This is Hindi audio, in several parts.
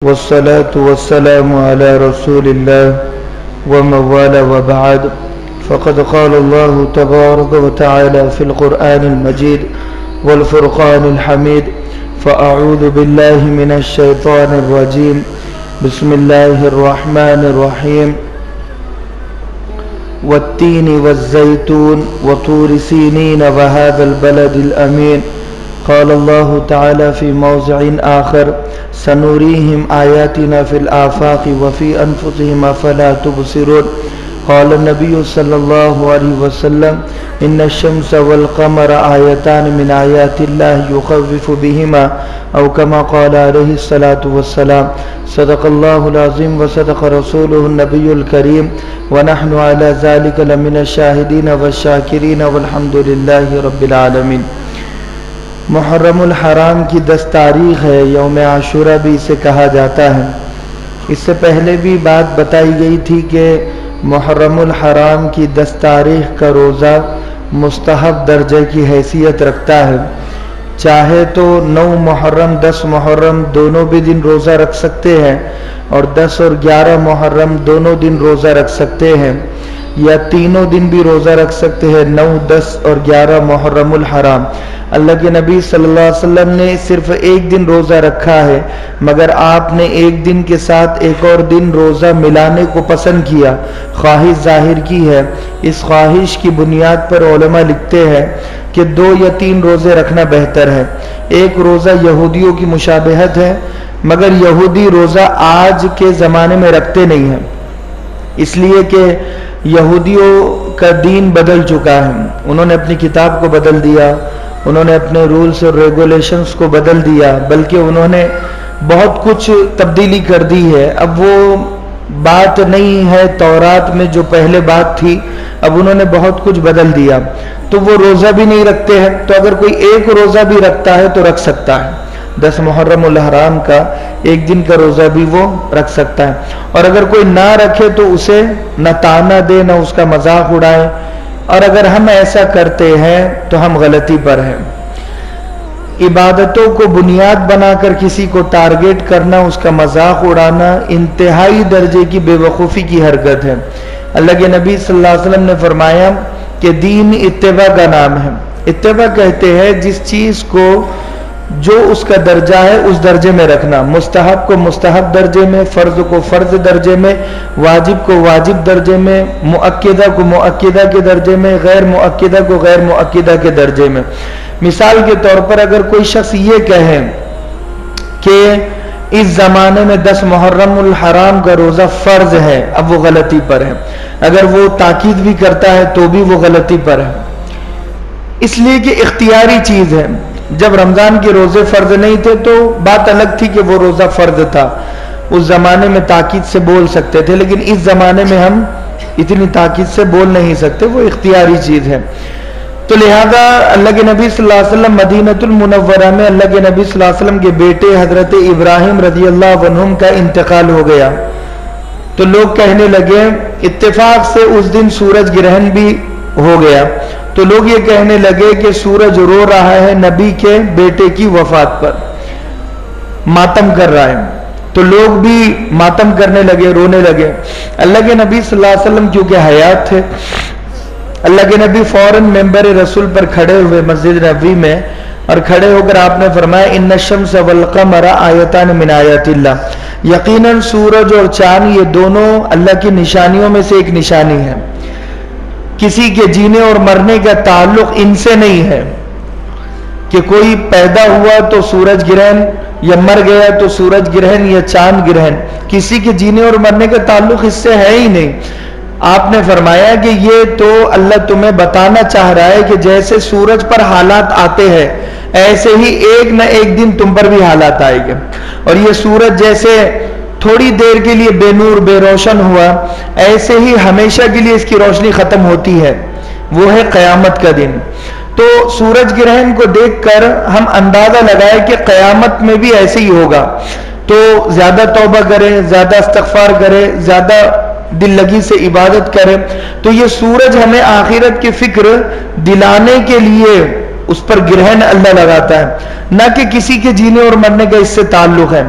वस्सलातु वस्सलामु अला रसूलिल्लाह व मवाला व बाद फ़क़द क़ाल अल्लाहु तबारक व तआला फ़िल क़ुरआनिल मजीद वल फ़ुरक़ानिल हमीद फ़अऊज़ु बिल्लाहि मिनश शैतानिर रजीम बिस्मिल्लाहिर रहमानिर रहीम वत्तीनि वज़्ज़ैतून व तूरि सीनीन व हाज़ल बलदिल अमीन क़ाल अल्लाहु तआला फ़ी मौज़िइन आख़र सनुरीहिम आयातिना फ़िल आफ़ाक़ि व फ़ी अनफ़ुसिहिम अफ़ला तुबसिरून क़ाल नबी सल्लल्लाहु अलैहि वसल्लम इन्नश-शम्स वल क़मर आयतान मिन आयातिल्लाहि युख़व्विफ़ु बिहिमा औ कमा क़ाल अलैहि सलातु वस्सलाम सदक़ल्लाहुल अज़ीम व सदक़ रसूलुहुन नबियुल करीम व नहनु अला ज़ालिका लमिनश शाहिदीन वश-शाकिरीन वल्हम्दुलिल्लाहि रब्बिल आलमीन। मुहर्रमुल हराम की 10 तारीख़ है, यौम आशूरा भी इसे कहा जाता है। इससे पहले भी बात बताई गई थी कि मुहर्रमुल हराम की 10 तारीख़ का रोज़ा मुस्तहब दर्जे की हैसियत रखता है। चाहे तो 9 मुहर्रम 10 मुहर्रम दोनों भी दिन रोज़ा रख सकते हैं और 10 और 11 मुहर्रम दोनों दिन रोज़ा रख सकते हैं, या तीनों दिन भी रोज़ा रख सकते हैं, 9, 10 और 11 मुहर्रमुल हराम। अल्लाह के नबी सल्लल्लाहु अलैहि वसल्लम ने सिर्फ एक दिन रोज़ा रखा है, मगर आपने एक दिन के साथ एक और दिन रोज़ा मिलाने को पसंद किया, ख्वाहिश जाहिर की है। इस ख्वाहिश की बुनियाद पर उलमा लिखते हैं कि 2 या 3 रोज़े रखना बेहतर है। एक रोज़ा यहूदियों की मुशाबहत है, मगर यहूदी रोज़ा आज के ज़माने में रखते नहीं हैं, इसलिए कि यहूदियों का दीन बदल चुका है। उन्होंने अपनी किताब को बदल दिया, उन्होंने अपने रूल्स और रेगुलेशंस को बदल दिया, बल्कि उन्होंने बहुत कुछ तब्दीली कर दी है। अब वो बात नहीं है तौरात में जो पहले बात थी, अब उन्होंने बहुत कुछ बदल दिया, तो वो रोज़ा भी नहीं रखते हैं। तो अगर कोई एक रोज़ा भी रखता है तो रख सकता है, 10 मुहर्रमुल हराम का एक दिन का रोज़ा भी वो रख सकता है। और अगर कोई ना रखे तो उसे न ताना दे न उसका मजाक उड़ाए, और अगर हम ऐसा करते हैं तो हम गलती पर हैं। इबादतों को बुनियाद बनाकर किसी को टारगेट करना, उसका मजाक उड़ाना इंतहाई दर्जे की बेवकूफ़ी की हरकत है। अल्लाह के नबी सल्लल्लाहु अलैहि वसल्लम ने फरमाया कि दीन इत्तिबा का नाम है। इत्तिबा कहते हैं जिस चीज़ को जो उसका दर्जा है उस दर्जे में रखना, मुस्तहब को मुस्तहब दर्जे में, फ़र्ज को फ़र्ज दर्जे में, वाजिब को वाजिब दर्जे में, मुअक्किदा को मुअक्किदा के दर्जे में, गैर मुअक्किदा को गैर मुअक्किदा के दर्जे में। मिसाल के तौर पर अगर कोई शख्स ये कहे कि इस ज़माने में 10 मुहर्रमुल हराम का रोज़ा फ़र्ज है, अब वो गलती पर है। अगर वो ताकीद भी करता है तो भी वो गलती पर है, इसलिए कि इख्तियारी चीज़ है। जब रमज़ान के रोज़े फ़र्ज नहीं थे तो बात अलग थी कि वो रोज़ा फ़र्ज था, उस ज़माने में ताकीद से बोल सकते थे, लेकिन इस ज़माने में हम इतनी ताकीद से बोल नहीं सकते, वो इख्तियारी चीज़ है। तो लिहाजा अल्लाह के नबी सल्लल्लाहु अलैहि वसल्लम मदीनतुल मुनव्वरा में अल्लाह के नबी सल्लल्लाहु अलैहि वसल्लम के बेटे हज़रत इब्राहिम रज़ियल्लाहु अन्हुम का इंतकाल हो गया, तो लोग कहने लगे, इत्तेफाक से उस दिन सूरज ग्रहण भी हो गया, तो लोग ये कहने लगे कि सूरज रो रहा है नबी के बेटे की वफात पर, मातम कर रहा है। तो लोग भी मातम करने लगे, रोने लगे। अल्लाह के नबी सल्लल्लाहु अलैहि वसल्लम क्योंकि हयात थे, अल्लाह के नबी फौरन मेंबर रसूल पर खड़े हुए मस्जिद नबवी में, और खड़े होकर आपने फरमाया इन्नश-शम्स वल क़मर आयतान मिन आयातिल्लाह, यकीनन सूरज और चांद ये दोनों अल्लाह की निशानियों में से एक निशानी है। किसी के जीने और मरने का ताल्लुक इनसे नहीं है कि कोई पैदा हुआ तो सूरज ग्रहण, या मर गया तो सूरज ग्रहण या चांद ग्रहण, किसी के जीने और मरने का ताल्लुक इससे है ही नहीं। आपने फरमाया कि ये तो अल्लाह तुम्हें बताना चाह रहा है कि जैसे सूरज पर हालात आते हैं ऐसे ही एक न एक दिन तुम पर भी हालात आएंगे, और ये सूरज जैसे थोड़ी देर के लिए बेनूर बेरोशन हुआ, ऐसे ही हमेशा के लिए इसकी रोशनी खत्म होती है, वो है क़यामत का दिन। तो सूरज ग्रहण को देखकर हम अंदाजा लगाए कि क़यामत में भी ऐसे ही होगा, तो ज्यादा तौबा करें, ज्यादा इस्तग़फ़ार करें, ज्यादा दिल लगी से इबादत करें। तो ये सूरज हमें आखिरत की फिक्र दिलाने के लिए उस पर ग्रहण अल्लाह लगाता है, न कि किसी के जीने और मरने का इससे ताल्लुक है।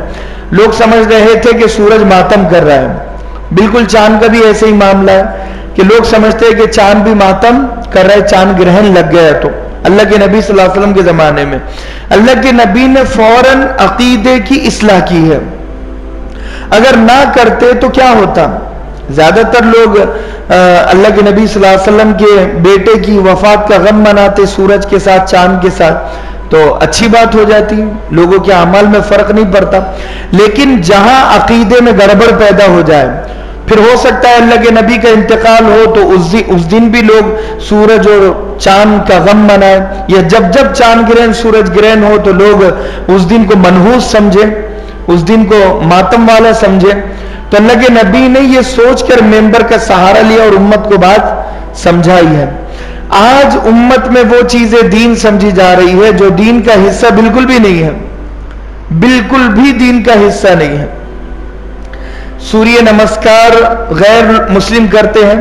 लोग समझ रहे थे कि सूरज मातम कर रहा है। बिल्कुल चांद का भी ऐसे ही मामला है कि लोग समझते हैं कि चांद भी मातम कर रहा है, चांद ग्रहण लग गया। तो अल्लाह के नबी सल्लल्लाहु अलैहि वसल्लम के ज़माने में अल्लाह के नबी ने फौरन अकीदे की इस्लाह की है। अगर ना करते तो क्या होता? ज़्यादातर लोग अल्लाह के नबी सल्लल्लाहु अलैहि वसल्लम के बेटे की वफात का गम मनाते सूरज के साथ, चांद के साथ, तो अच्छी बात हो जाती, लोगों के अमल में फ़र्क नहीं पड़ता। लेकिन जहां अकीदे में गड़बड़ पैदा हो जाए, फिर हो सकता है अल्लाह के नबी का इंतकाल हो तो उस दिन भी लोग सूरज और चांद का गम मनाए, या जब जब चांद ग्रहण सूरज ग्रहण हो तो लोग उस दिन को मनहूस समझे, उस दिन को मातम वाला समझे। तो अल्लाह के नबी ने यह सोचकर मेंबर का सहारा लिया और उम्मत को बात समझाई है। आज उम्मत में वो चीजें दीन समझी जा रही है जो दीन का हिस्सा बिल्कुल भी नहीं है, बिल्कुल भी दीन का हिस्सा नहीं है। सूर्य नमस्कार गैर मुस्लिम करते हैं,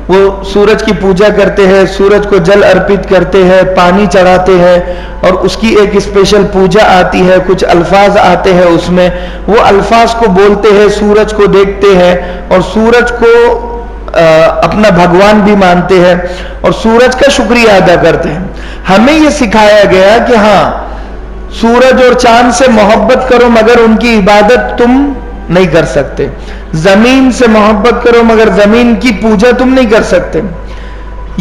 वो सूरज की पूजा करते हैं, सूरज को जल अर्पित करते हैं, पानी चढ़ाते हैं और उसकी एक स्पेशल पूजा आती है, कुछ अल्फाज आते हैं उसमें, वो अल्फाज को बोलते हैं, सूरज को देखते हैं और सूरज को अपना भगवान भी मानते हैं और सूरज का शुक्रिया अदा करते हैं। हमें यह सिखाया गया कि हाँ, सूरज और चांद से मोहब्बत करो मगर उनकी इबादत तुम नहीं कर सकते, जमीन से मोहब्बत करो मगर जमीन की पूजा तुम नहीं कर सकते।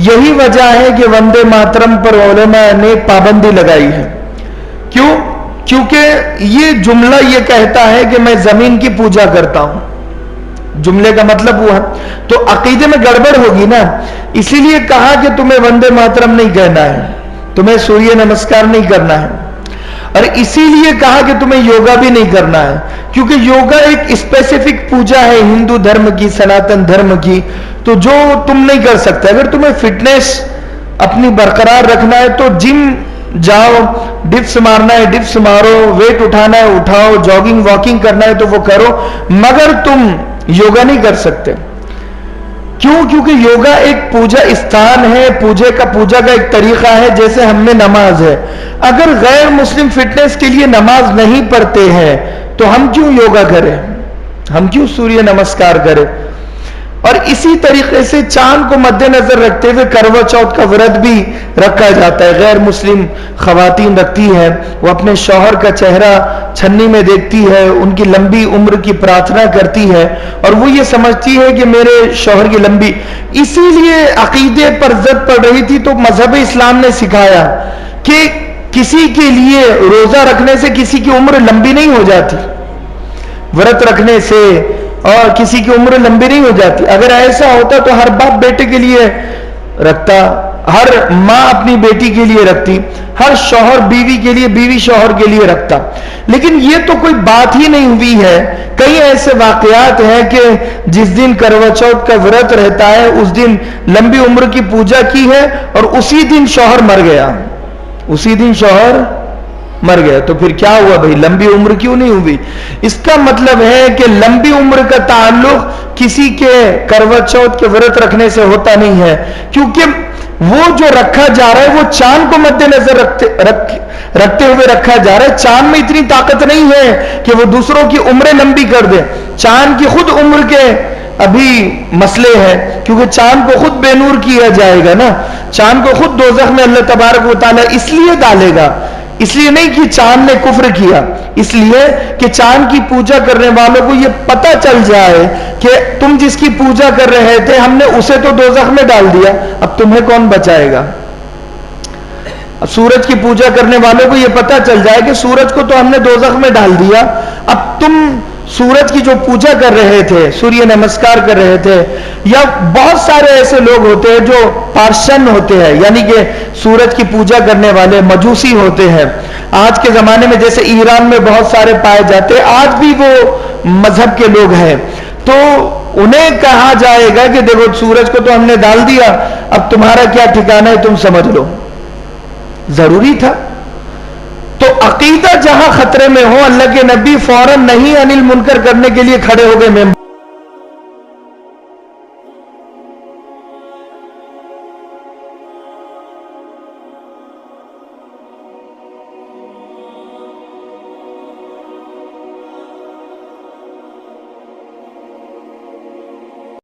यही वजह है कि वंदे मातरम पर उलेमा ने पाबंदी लगाई है। क्यों? क्योंकि ये जुमला ये कहता है कि मैं जमीन की पूजा करता हूं, जुमले का मतलब हुआ तो अकीदे में गड़बड़ होगी ना। इसीलिए कहा कि तुम्हें वंदे मातरम नहीं कहना है, तुम्हें सूर्य नमस्कार नहीं करना है, और इसीलिए कहा कि तुम्हें योगा भी नहीं करना है, क्योंकि योगा एक स्पेसिफिक पूजा है हिंदू धर्म की, सनातन धर्म की, तो जो तुम नहीं कर सकते। अगर तुम्हें फिटनेस अपनी बरकरार रखना है तो जिम जाओ, डिप्स मारना है डिप्स मारो, वेट उठाना है उठाओ, जॉगिंग वॉकिंग करना है तो वो करो, मगर तुम योगा नहीं कर सकते। क्यों? क्योंकि योगा एक पूजा स्थान है, पूजा का एक तरीका है, जैसे हम में नमाज है। अगर गैर मुस्लिम फिटनेस के लिए नमाज नहीं पढ़ते हैं तो हम क्यों योगा करें, हम क्यों सूर्य नमस्कार करें? और इसी तरीके से चांद को मद्देनजर रखते हुए करवा चौथ का व्रत भी रखा जाता है। गैर मुस्लिम खवातीन रखती है, वो अपने शौहर का चेहरा छन्नी में देखती है, उनकी लंबी उम्र की प्रार्थना करती है और वो ये समझती है कि मेरे शौहर की लंबी, इसीलिए अकीदे पर जद पड़ रही थी तो मजहब इस्लाम ने सिखाया कि किसी के लिए रोजा रखने से किसी की उम्र लंबी नहीं हो जाती, व्रत रखने से और किसी की उम्र लंबी नहीं हो जाती। अगर ऐसा होता तो हर बाप बेटे के लिए रखता, हर माँ अपनी बेटी के लिए रखती, हर शौहर बीवी के लिए, बीवी शौहर के लिए रखता। लेकिन ये तो कोई बात ही नहीं हुई है। कई ऐसे वाकयात हैं कि जिस दिन करवा चौथ का व्रत रहता है उस दिन लंबी उम्र की पूजा की है और उसी दिन शौहर मर गया, उसी दिन शौहर मर गया। तो फिर क्या हुआ भाई, लंबी उम्र क्यों नहीं हुई? इसका मतलब है कि लंबी उम्र का ताल्लुक किसी के करवा चौथ के व्रत रखने से होता नहीं है, क्योंकि वो जो रखा जा रहा है वो चांद को मद्देनजर रखते हुए रखा जा रहा है। चांद में इतनी ताकत नहीं है कि वो दूसरों की उम्रें लंबी कर दे। चांद की खुद उम्र के अभी मसले हैं, क्योंकि चांद को खुद बेनूर किया जाएगा ना, चांद को खुद दोज़ख में अल्लाह तबारक व तआला इसलिए डालेगा, इसलिए नहीं कि चांद ने कुफ्र किया, इसलिए कि चांद की पूजा करने वालों को यह पता चल जाए कि तुम जिसकी पूजा कर रहे थे हमने उसे तो दोज़ख में डाल दिया, अब तुम्हें कौन बचाएगा। अब सूरज की पूजा करने वालों को यह पता चल जाए कि सूरज को तो हमने दोज़ख में डाल दिया, अब तुम सूरज की जो पूजा कर रहे थे, सूर्य नमस्कार कर रहे थे, या बहुत सारे ऐसे लोग होते हैं जो पार्शन होते हैं, यानी कि सूरज की पूजा करने वाले मजूसी होते हैं। आज के जमाने में जैसे ईरान में बहुत सारे पाए जाते हैं, आज भी वो मजहब के लोग हैं, तो उन्हें कहा जाएगा कि देखो सूरज को तो हमने डाल दिया, अब तुम्हारा क्या ठिकाना है तुम समझ लो। जरूरी था? तो अकीदा जहां खतरे में हो, अल्लाह के नबी फौरन नहीं अनिल मुनकर करने के लिए खड़े हो गए।